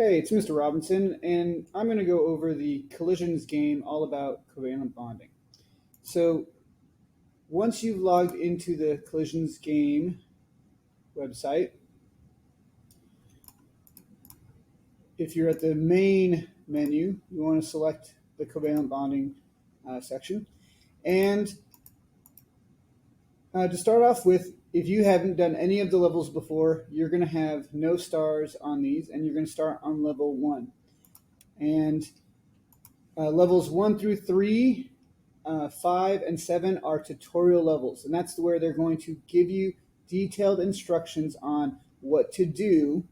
Hey, it's Mr. Robinson, and I'm going to go over the collisions game all about covalent bonding. So, once you've logged into the collisions game website, if you're at the main menu, you want to select the covalent bonding section. And to start off with, if you haven't done any of the levels before, you're going to have no stars on these, and you're going to start on level 1. And levels 1 through 3, 5, and 7 are tutorial levels, and that's where they're going to give you detailed instructions on what to do,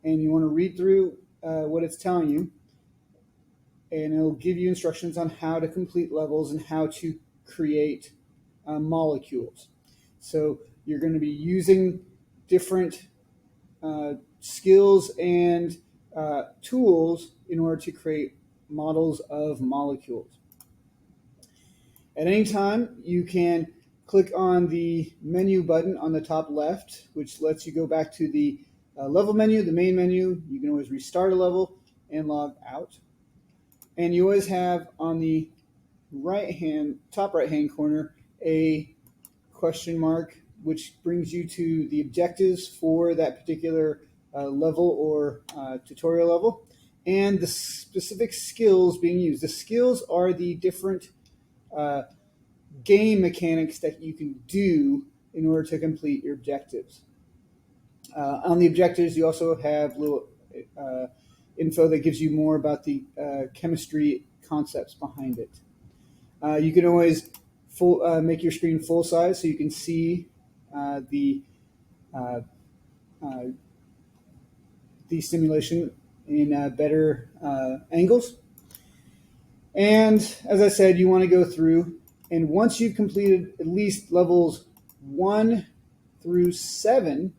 and you want to read through what it's telling you, and it'll give you instructions on how to complete levels and how to create molecules. So you're going to be using different skills and tools in order to create models of molecules. At any time, you can click on the menu button on the top left, which lets you go back to the level menu, the main menu. You can always restart a level and log out. And you always have on the top right hand corner, a question mark, which brings you to the objectives for that particular level or tutorial level, and the specific skills being used. The skills are the different game mechanics that you can do in order to complete your objectives. On the objectives, you also have little info that gives you more about the chemistry concepts behind it. You can always make your screen full size so you can see the simulation in better angles. And as I said, you want to go through, and once you've completed at least levels 1 through 7,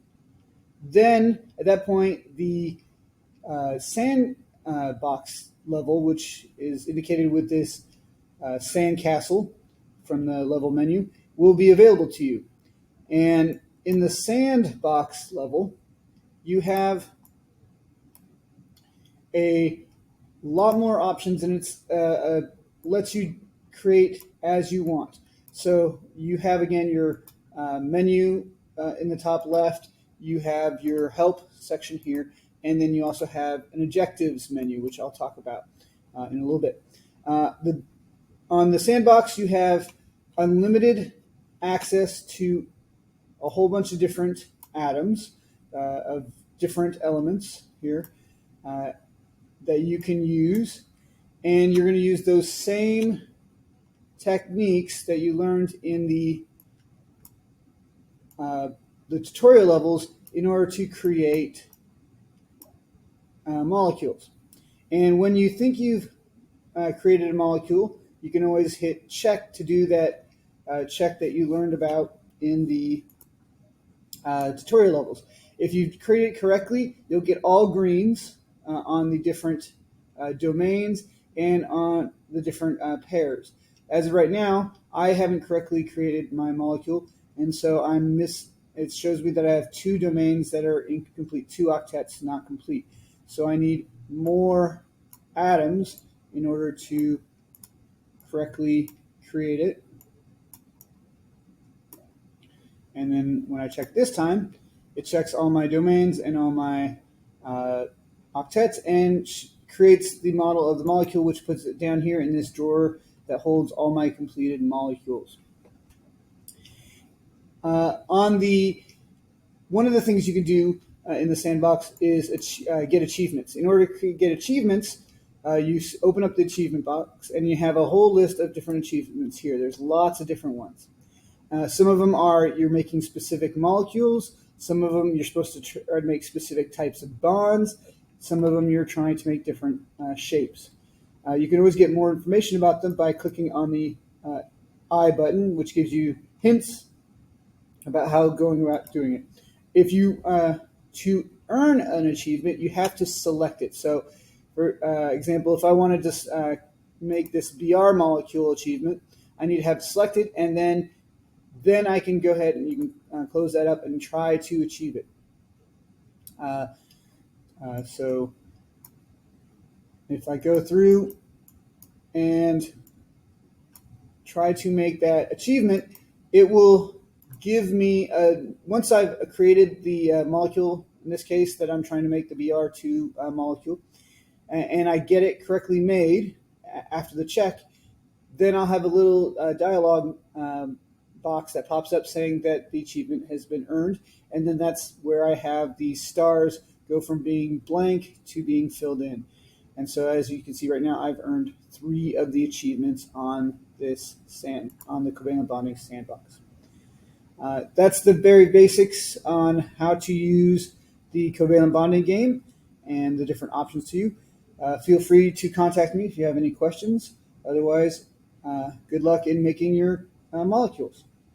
then at that point the sandbox level, which is indicated with this sand castle from the level menu, will be available to you. And in the sandbox level, you have a lot more options, and it lets you create as you want. So you have, again, your menu in the top left. You have your help section here, and then you also have an objectives menu, which I'll talk about in a little bit. On the sandbox, you have unlimited access to a whole bunch of different atoms of different elements here that you can use, and you're going to use those same techniques that you learned in the tutorial levels in order to create molecules. And when you think you've created a molecule, you can always hit check to do that check that you learned about in the tutorial levels. If you create it correctly, you'll get all greens on the different domains and on the different pairs. As of right now, I haven't correctly created my molecule, and so it shows me that I have 2 domains that are incomplete, 2 octets not complete. So I need more atoms in order to correctly create it. And then when I check this time, it checks all my domains and all my octets and creates the model of the molecule, which puts it down here in this drawer that holds all my completed molecules. One of the things you can do in the sandbox is get achievements. In order to get achievements, you open up the achievement box, and you have a whole list of different achievements here. There's lots of different ones. Some of them are you're making specific molecules. Some of them you're supposed to make specific types of bonds. Some of them you're trying to make different shapes. You can always get more information about them by clicking on the I button, which gives you hints about how going about doing it. If you to earn an achievement, you have to select it. So, for example, if I wanted to make this BR molecule achievement, I need to have it selected, and then I can go ahead and you can close that up and try to achieve it. So If I go through and try to make that achievement, it will give me, once I've created the molecule, in this case that I'm trying to make the BR2 molecule, and I get it correctly made after the check, then I'll have a little dialog box that pops up saying that the achievement has been earned. And then that's where I have the stars go from being blank to being filled in. And so as you can see right now, I've earned 3 of the achievements on this on the covalent bonding sandbox. That's the very basics on how to use the covalent bonding game and the different options to you. Feel free to contact me if you have any questions. Otherwise, good luck in making your molecules.